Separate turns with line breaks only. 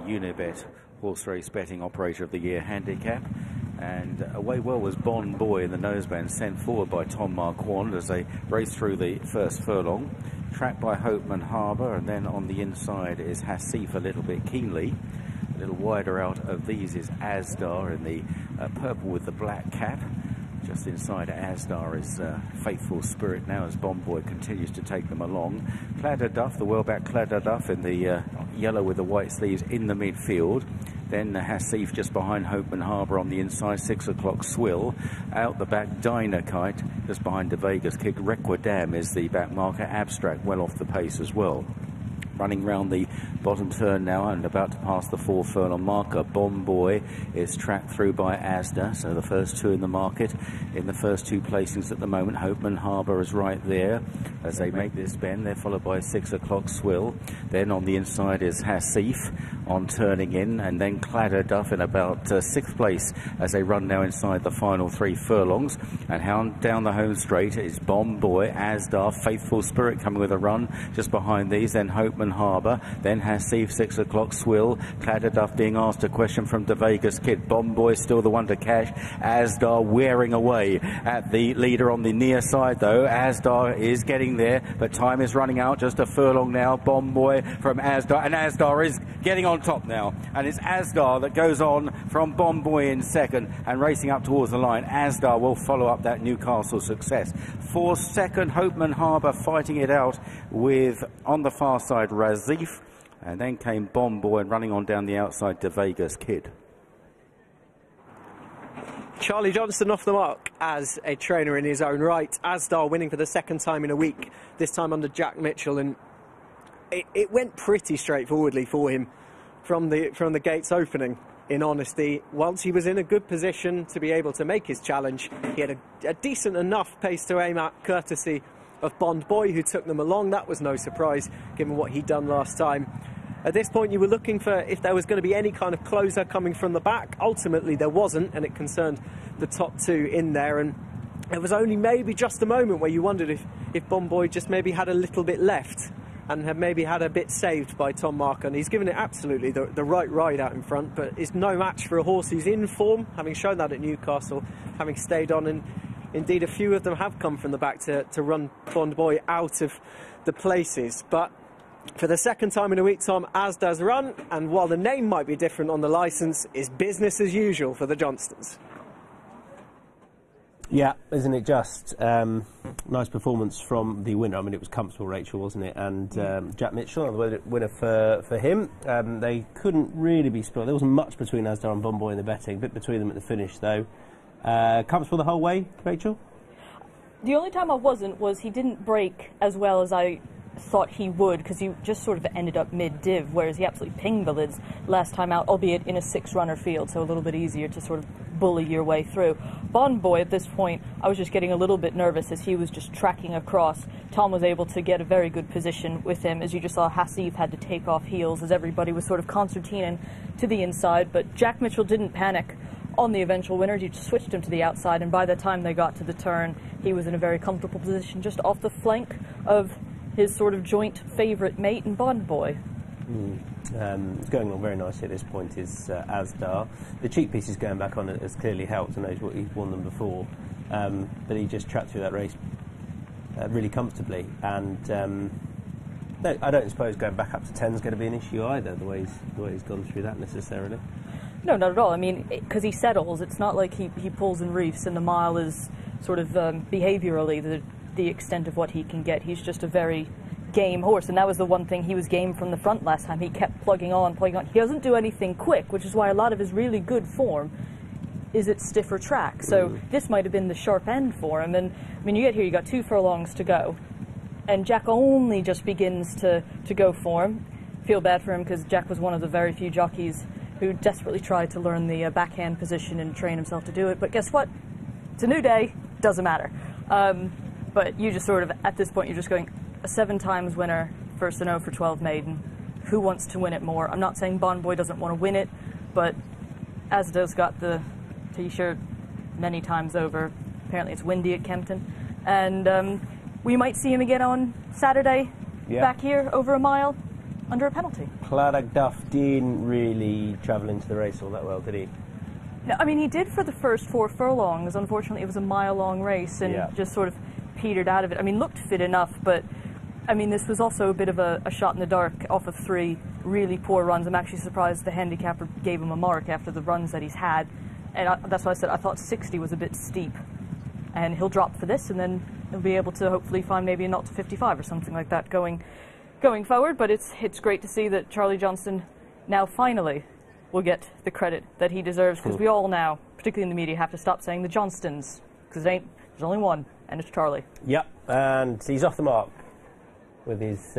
Unibet Horse Race Betting Operator of the Year handicap. And away well was Bon Boy in the noseband, sent forward by Tom Marquand as they race through the first furlong. Tracked by Hopeman Harbour, and then on the inside is Hasif a little bit keenly. A little wider out of these is Asdaa in the purple with the black cap. Just inside Asdaa is Faithful Spirit now as Bon Boy continues to take them along. Cladder Duff, the well-back Cladder Duff in the yellow with the white sleeves in the midfield. Then Hasif just behind Hopeman Harbour on the inside, 6 o'clock Swill. Out the back, Dynakite just behind De Vega's Kick. Requidam is the back marker. Abstract well off the pace as well. Running round the bottom turn now and about to pass the 4 furlong marker. Bon Boy is tracked through by Asdaa, so the first two in the market in the first two placings at the moment. Hopeman Harbour is right there as they make this bend. They're followed by 6 o'clock Swill. Then on the inside is Hasif on turning in, and then Cladder Duff in about 6th place as they run now inside the final 3 furlongs. And down the home straight is Bon Boy, Asdaa, Faithful Spirit coming with a run just behind these. Then Hopeman Harbour, then Hasif, 6 o'clock Swill. Cladder Duff being asked a question from De Vega's Kid. Bon Boy still the one to cash. Asdaa wearing away at the leader on the near side though. Asdaa is getting there, but time is running out. Just a furlong now. Bon Boy from Asdaa, and Asdaa is getting on top now. And it's Asdaa that goes on from Bon Boy in second and racing up towards the line. Asdaa will follow up that Newcastle success. For second, Hopeman Harbour fighting it out with, on the far side, Razif. And then came Bon Boy and running on down the outside, De Vega's Kid.
Charlie Johnston off the mark as a trainer in his own right. Asdaa winning for the second time in a week, this time under Jack Mitchell, and it went pretty straightforwardly for him from the gates opening. In honesty, once he was in a good position to be able to make his challenge, he had a decent enough pace to aim at, courtesy of Bon Boy, who took them along. That was no surprise, given what he'd done last time. At this point, you were looking for if there was going to be any kind of closer coming from the back. Ultimately, there wasn't, and it concerned the top 2 in there. And it was only maybe just a moment where you wondered if Bon Boy just maybe had a little bit left and had maybe had a bit saved by Tom Marquand. He's given it absolutely the right ride out in front, but it's no match for a horse who's in form, having shown that at Newcastle, having stayed on, and indeed a few of them have come from the back to run Bon Boy out of the places. But for the second time in a week, Tom, Asda's run, and while the name might be different on the licence, is business as usual for the Johnstons.
Yeah, isn't it just? Nice performance from the winner. I mean, it was comfortable, Rachel, wasn't it? And Jack Mitchell, the winner for him. They couldn't really be spoiled. There wasn't much between Asdaa and Bon Boy in the betting. A bit between them at the finish, though. Comfortable the whole way, Rachel?
The only time I wasn't was he didn't break as well as I thought he would, because he just sort of ended up mid-div, whereas he absolutely pinged the lids last time out, albeit in a 6-runner field, so a little bit easier to sort of bully your way through. Bon Boy, at this point, I was just getting a little bit nervous as he was just tracking across. Tom was able to get a very good position with him. As you just saw, Hasif had to take off heels as everybody was sort of concertining to the inside, but Jack Mitchell didn't panic on the eventual winner. He just switched him to the outside, and by the time they got to the turn, he was in a very comfortable position just off the flank of his sort of joint favourite mate and Bon Boy.
It's going along very nicely at this point is Asdaa. The cheek pieces going back on it has clearly helped, and knows what he's won them before. But he just tracked through that race really comfortably. And no, I don't suppose going back up to 10 is going to be an issue either, the way he's gone through that necessarily.
No, not at all. I mean, because he settles, it's not like he pulls and reefs, and the mile is sort of behaviourally the extent of what he can get. He's just a very game horse, and that was the one thing. He was game from the front last time. He kept plugging on. He doesn't do anything quick, which is why a lot of his really good form is at stiffer track. So this might have been the sharp end for him. And I mean, you get here, you got 2 furlongs to go, and Jack only just begins to go for him. Feel bad for him, because Jack was one of the very few jockeys who desperately tried to learn the backhand position and train himself to do it. But guess what? It's a new day. Doesn't matter. But you just sort of, at this point, you're just going, a 7 times winner, first and 0 for 12 maiden. Who wants to win it more? I'm not saying Bon Boy doesn't want to win it, but Asda's got the T-shirt many times over. Apparently it's windy at Kempton. And we might see him again on Saturday, back here, over a mile. under a penalty.
Claddock Duff didn't really travel into the race all that well, did he?
No, I mean, he did for the first 4 furlongs. Unfortunately, it was a mile-long race and just sort of petered out of it. I mean, looked fit enough, but I mean, this was also a bit of a shot in the dark off of 3 really poor runs. I'm actually surprised the handicapper gave him a mark after the runs that he's had. And that's why I said I thought 60 was a bit steep. And he'll drop for this, and then he'll be able to hopefully find maybe a 0 to 55 or something like that going forward. But it's great to see that Charlie Johnston now finally will get the credit that he deserves, because we all now, particularly in the media, have to stop saying the Johnstons, because there's only one, and it's Charlie.
Yep, and he's off the mark with his